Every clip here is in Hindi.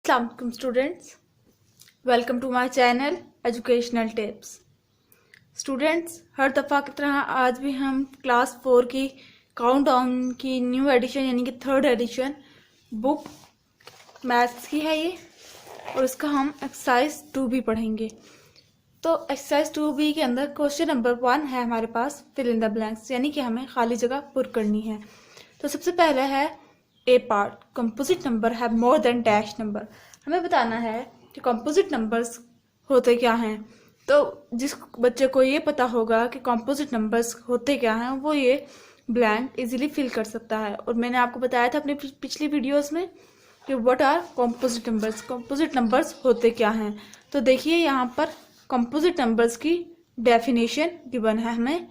Assalamualaikum students, welcome to my channel educational tips. Students, हर दफ़ा की तरह आज भी हम क्लास 4 की काउंटडाउन की न्यू एडिशन यानी कि थर्ड एडिशन बुक मैथ्स की है ये, और इसका हम एक्सरसाइज 2B पढ़ेंगे। तो एक्सरसाइज 2B के अंदर क्वेश्चन नंबर 1 है हमारे पास फिल इन द ब्लैंक्स, यानी कि हमें खाली जगह पुर करनी है। तो सबसे पहले है ए पार्ट, कंपोजिट नंबर है मोर देन डैश नंबर। हमें बताना है कि कंपोजिट नंबर्स होते क्या हैं। तो जिस बच्चे को ये पता होगा कि कंपोजिट नंबर्स होते क्या हैं, वो ये ब्लैंक इजीली फिल कर सकता है। और मैंने आपको बताया था अपनी पिछली वीडियोस में कि what are composite numbers, composite numbers होते क्या हैं। तो देखिए यहाँ पर कंपोजिट नंबर्स की डेफिनेशन गिवन है हमें।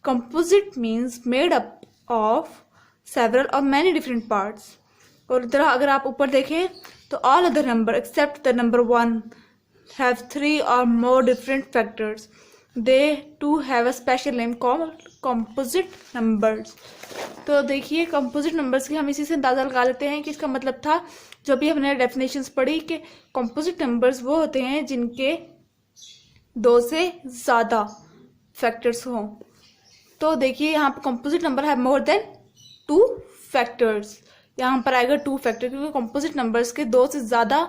Composite means made up of several और मैनी डिफरेंट पार्ट्स। और इधर अगर आप ऊपर देखें तो all other number except the number 1 have 3 or more different factors. They too have a special name called composite numbers. तो देखिए कंपोजिट नंबर्स की हम इसी से अंदाज़ा लगा लेते हैं कि इसका मतलब था, जो भी हमने डेफिनेशंस पढ़ी, कि कंपोजिट नंबर्स वो होते हैं जिनके 2 से ज़्यादा फैक्टर्स हों। तो देखिए यहाँ पर कंपोजिट नंबर है मोर देन 2 फैक्टर्स, यहाँ पर आएगा 2 फैक्टर, क्योंकि कंपोजिट नंबर्स के 2 से ज़्यादा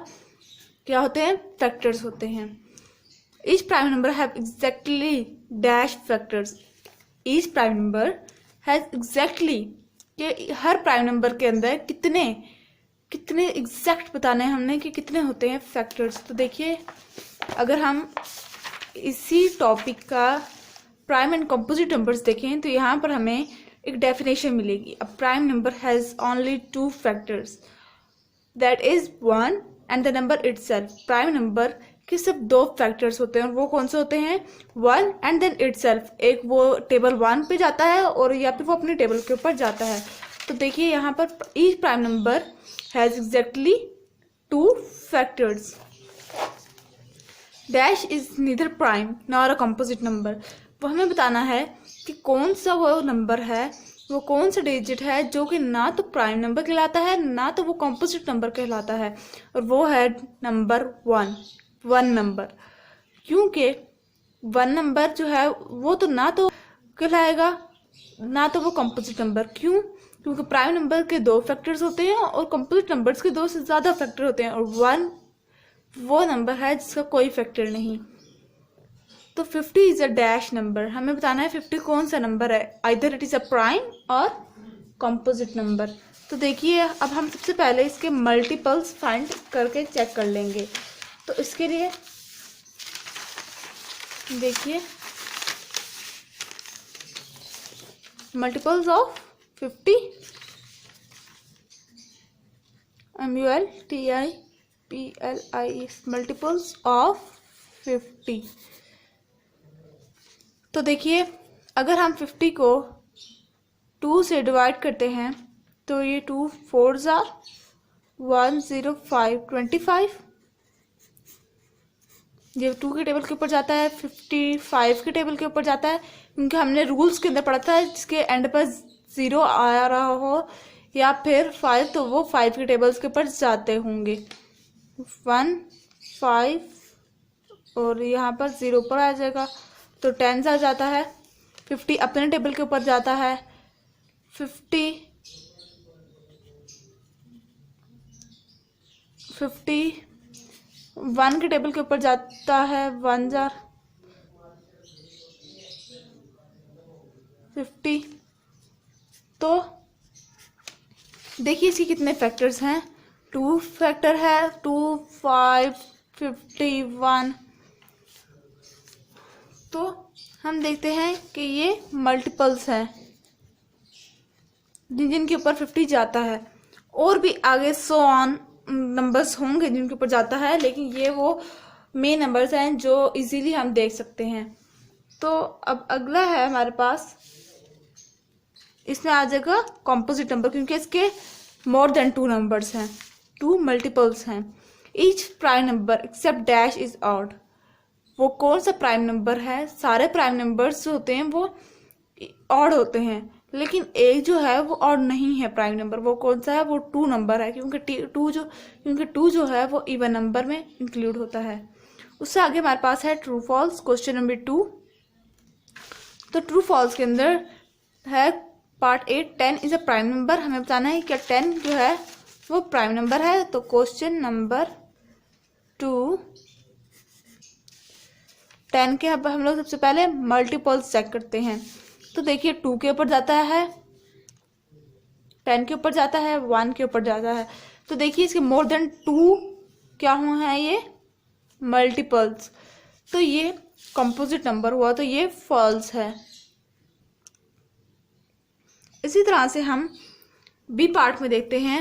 क्या होते हैं, फैक्टर्स होते हैं। Each prime number have exactly dash factors. Each prime number has exactly, कि हर प्राइम नंबर के अंदर कितने एग्जैक्ट बताने हैं हमने कि कितने होते हैं फैक्टर्स। तो देखिए अगर हम इसी टॉपिक का प्राइम एंड कंपोजिट नंबर्स देखें तो यहाँ पर हमें एक डेफिनेशन मिलेगी। अ prime number has only 2 factors, that is 1 and the number itself. Prime number के सिर्फ 2 फैक्टर्स होते हैं, और वो कौन से होते हैं, 1 एंड देन इटसेल्फ। एक वो टेबल 1 पे जाता है और या फिर वो अपने टेबल के ऊपर जाता है। तो देखिए यहाँ पर each prime number has exactly 2 factors. Dash is neither prime nor a composite number. वो हमें बताना है कि कौन सा वो नंबर है, वो कौन सा डिजिट है जो कि ना तो प्राइम नंबर कहलाता है ना तो वो कंपोजिट नंबर कहलाता है, और वो है नंबर 1 नंबर। क्योंकि 1 नंबर जो है वो तो ना तो कहलाएगा ना तो वो कंपोजिट नंबर। क्यों? क्योंकि प्राइम नंबर के 2 फैक्टर्स होते हैं और कंपोजिट नंबर्स के 2 से ज़्यादा फैक्टर होते हैं, और 1 वो नंबर है जिसका कोई फैक्टर नहीं। तो 50 इज अ डैश नंबर। हमें बताना है 50 कौन सा नंबर है, either it is a prime और कंपोजिट नंबर। तो देखिए अब हम सबसे पहले इसके मल्टीपल्स फाइंड करके चेक कर लेंगे। तो इसके लिए देखिए multiples of 50, MULTIPLIS, multiples of 50। तो देखिए अगर हम 50 को 2 से डिवाइड करते हैं तो ये 2 4s are 105 25। ये 2 के टेबल के ऊपर जाता है, 55 के टेबल के ऊपर जाता है, क्योंकि हमने रूल्स के अंदर पढ़ा था जिसके एंड पर 0 आ रहा हो या फिर 5 तो वो 5 के टेबल्स के ऊपर जाते होंगे। 1 5 और यहाँ पर 0 पर आ जाएगा तो 10 आ जाता है। 50 अपने टेबल के ऊपर जाता है, 50 1 के टेबल के ऊपर जाता है, 1 जार 50। तो देखिए इसके कितने फैक्टर्स हैं, 2 फैक्टर है, 2 5 50 1। तो हम देखते हैं कि ये मल्टीपल्स हैं जिनके ऊपर 50 जाता है, और भी आगे 100 ऑन नंबर्स होंगे जिनके ऊपर जाता है, लेकिन ये वो मेन नंबर्स हैं जो इजीली हम देख सकते हैं। तो अब अगला है हमारे पास, इसमें आ जाएगा कंपोजिट नंबर, क्योंकि इसके मोर देन 2 नंबर्स हैं, 2 मल्टीपल्स हैं। Each prime number except dash is odd. वो कौन सा प्राइम नंबर है, सारे प्राइम नंबर्स जो होते हैं वो ऑड होते हैं, लेकिन एक जो है वो और नहीं है प्राइम नंबर। वो कौन सा है? वो 2 नंबर है, क्योंकि टू जो है वो इवन नंबर में इंक्लूड होता है। उससे आगे हमारे पास है ट्रू फॉल्स, क्वेश्चन नंबर 2। तो ट्रू फॉल्स के अंदर है part 8, 10 is a prime number. हमें बताना है क्या 10 जो है वो प्राइम नंबर है। तो क्वेश्चन नंबर 2, 10 के अब हम लोग सबसे पहले मल्टीपल्स चेक करते हैं। तो देखिए 2 के ऊपर जाता है, 10 के ऊपर जाता है, 1 के ऊपर जाता है। तो देखिए इसके मोर देन 2 क्या हुआ है? ये मल्टीपल्स। तो ये कंपोजिट नंबर हुआ, तो ये फॉल्स है। इसी तरह से हम बी पार्ट में देखते हैं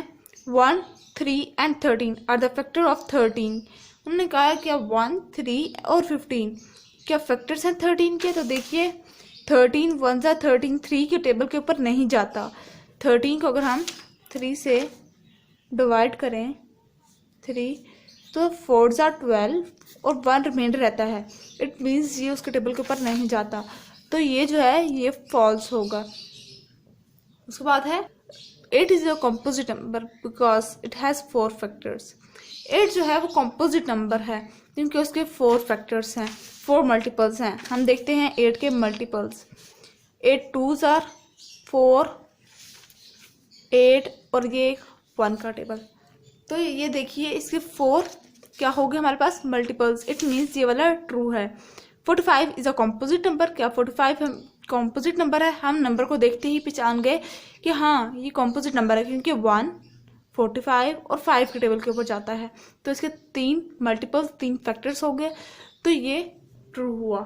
1, 3 and 13 are the factor of 13। उन्होंने कहा क्या 1, 3 और 15 क्या फैक्टर्स हैं 13 के? तो देखिए 13 1 जा 13, 3 के टेबल के ऊपर नहीं जाता। 13 को अगर हम 3 से डिवाइड करें 3, तो 4 जा 12 और 1 रिमाइंडर रहता है। इट मीन्स ये उसके टेबल के ऊपर नहीं जाता। तो ये जो है ये फॉल्स होगा। उसके बाद है 8 is a composite number because it has 4 factors. 8 जो है वो कंपोजिट नंबर है क्योंकि उसके 4 फैक्टर्स हैं, 4 मल्टीपल्स हैं। हम देखते हैं 8 के मल्टीपल्स। 8 2s आर 4, 8 और ये 1 का टेबल। तो ये देखिए इसके 4 क्या हो गए हमारे पास? मल्टीपल्स। इट मीन्स ये वाला ट्रू है। 45 इज अ कंपोजिट नंबर। क्या 45 हम कंपोजिट नंबर है? हम नंबर को देखते ही पहचान गए कि हाँ ये कंपोजिट नंबर है क्योंकि 1, 45 और 5 के टेबल के ऊपर जाता है। तो इसके 3 मल्टीपल्स, 3 फैक्टर्स हो गए, तो ये ट्रू हुआ।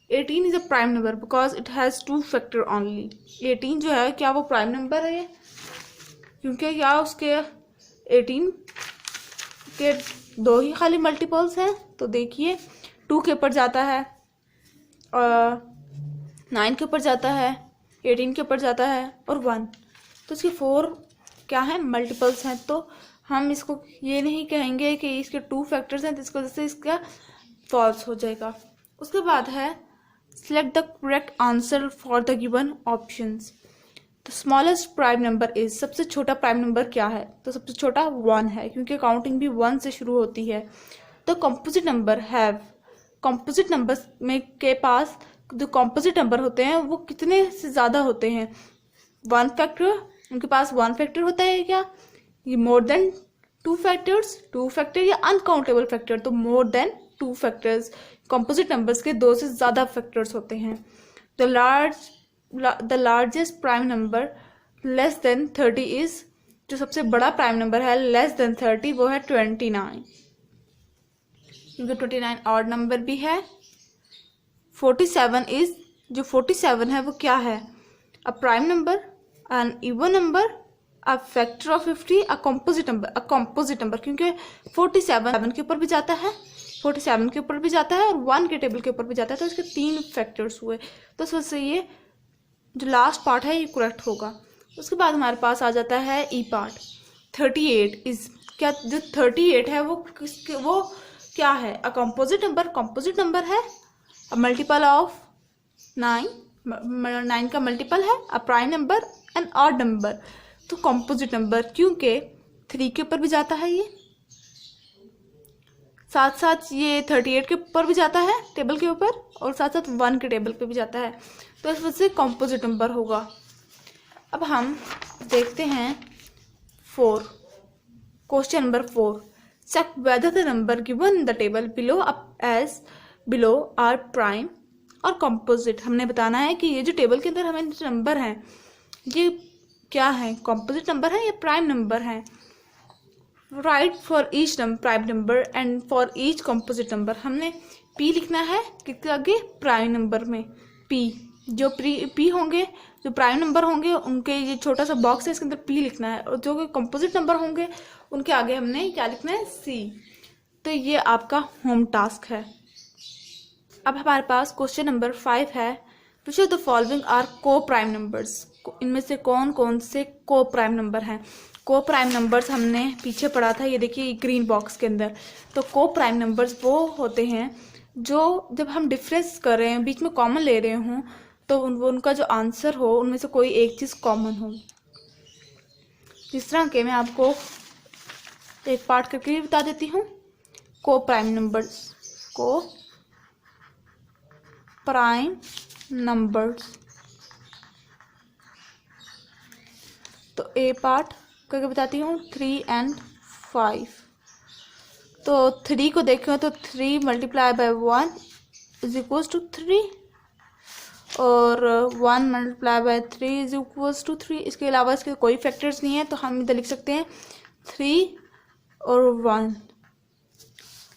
18 is a prime number because it has 2 factor only. 18 जो है क्या वो प्राइम नंबर है? क्योंकि क्या उसके 18 के 2 ही खाली मल्टीपल्स हैं। तो देखिए 2 के ऊपर जाता है, 9 के ऊपर जाता है, 18 के ऊपर जाता है और 1। तो इसके 4 क्या है? मल्टीपल्स हैं। तो हम इसको ये नहीं कहेंगे कि इसके 2 फैक्टर्स हैं, तो इसकी वजह से इसका फॉल्स हो जाएगा। उसके बाद है select the correct answer for the given options. The smallest prime number is, सबसे छोटा प्राइम नंबर क्या है? तो सबसे छोटा 1 है क्योंकि काउंटिंग भी 1 से शुरू होती है। तो composite number have, composite number में के पास जो कंपोजिट नंबर होते हैं वो कितने से ज़्यादा होते हैं? 1 फैक्टर, उनके पास 1 फैक्टर होता है क्या? ये मोर देन 2 फैक्टर्स, 2 फैक्टर या अनकाउंटेबल फैक्टर? तो more than 2 factors. Composite numbers के 2 से ज़्यादा फैक्टर्स होते हैं। The largest prime number less than 30 is, जो सबसे बड़ा प्राइम नंबर है लेस देन 30 वो है 29, क्योंकि 29 ऑड नंबर भी है। 47 इज, जो 47 है वो क्या है? A prime number, an even number, a factor of 50, a composite number, क्योंकि 47 के ऊपर भी जाता है, 47 के ऊपर भी जाता है और 1 के टेबल के ऊपर भी जाता है। तो इसके 3 फैक्टर्स हुए। तो इस वजह से ये जो लास्ट पार्ट है ये करेक्ट होगा। उसके बाद हमारे पास आ जाता है ई पार्ट। 38 इज, क्या जो 38 है वो क्या है? अ कंपोजिट नंबर है, अ मल्टीपल ऑफ 9, 9 का मल्टीपल है, a prime number and odd number. तो कंपोजिट नंबर क्योंकि 3 के ऊपर भी जाता है, ये साथ साथ ये 38 के ऊपर भी जाता है टेबल के ऊपर, और साथ साथ 1 के टेबल पे भी जाता है। तो इस वजह से कंपोजिट नंबर होगा। अब हम देखते हैं 4, question number 4। Check whether the number given in the table below are prime और कंपोजिट। हमने बताना है कि ये जो टेबल के अंदर हमें नंबर हैं ये क्या है? कंपोजिट नंबर है या प्राइम नंबर है? Right for each prime number and for each composite number. हमने पी लिखना है किसके आगे? प्राइम नंबर में पी। जो पी होंगे, जो प्राइम नंबर होंगे उनके ये छोटा सा बॉक्स है इसके अंदर पी लिखना है, और जो कंपोजिट नंबर होंगे उनके आगे हमने क्या लिखना है? सी। तो ये आपका होम टास्क है। अब हमारे पास क्वेश्चन नंबर 5 है। Which of the following are को प्राइम नंबर्स। इनमें से कौन कौन से को प्राइम नंबर हैं? को प्राइम नंबर्स हमने पीछे पढ़ा था, ये देखिए ग्रीन बॉक्स के अंदर। तो को प्राइम नंबर्स वो होते हैं जो जब हम डिफरेंस कर रहे हैं, बीच में कॉमन ले रहे हों, तो उनका जो आंसर हो उनमें से कोई एक चीज़ कॉमन हो। जिस तरह के मैं आपको एक पार्ट करके भी बता देती हूँ, को प्राइम नंबर्स। तो ए पार्ट करके बताती हूँ 3 and 5। तो 3 को देखें तो 3 × 1 = 3 और 1 × 3 = 3। इसके अलावा इसके कोई फैक्टर्स नहीं है, तो हम इधर लिख सकते हैं 3 और 1।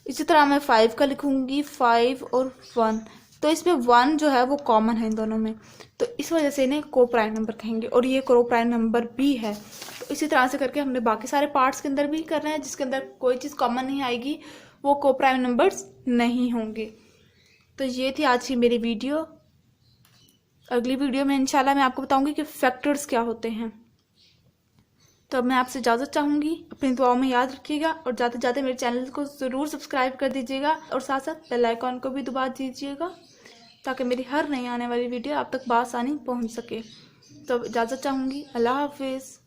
इसी तरह मैं 5 का लिखूंगी 5 और 1। तो इसमें 1 जो है वो कॉमन है इन दोनों में, तो इस वजह से इन्हें को प्राइम नंबर कहेंगे और ये को प्राइम नंबर भी है। तो इसी तरह से करके हमने बाकी सारे पार्ट्स के अंदर भी करना है, जिसके अंदर कोई चीज़ कॉमन नहीं आएगी वो को प्राइम नंबर्स नहीं होंगे। तो ये थी आज की मेरी वीडियो। अगली वीडियो में इंशाल्लाह मैं आपको बताऊंगी कि फैक्टर्स क्या होते हैं। तो अब मैं आपसे इजाज़त चाहूँगी, अपनी दुआओं में याद रखिएगा और जाते जाते मेरे चैनल को ज़रूर सब्सक्राइब कर दीजिएगा और साथ साथ बेल आइकॉन को भी दबा दीजिएगा ताकि मेरी हर नई आने वाली वीडियो आप तक बआसानी पहुँच सके। तो इजाज़त चाहूँगी। अल्लाह हाफिज़।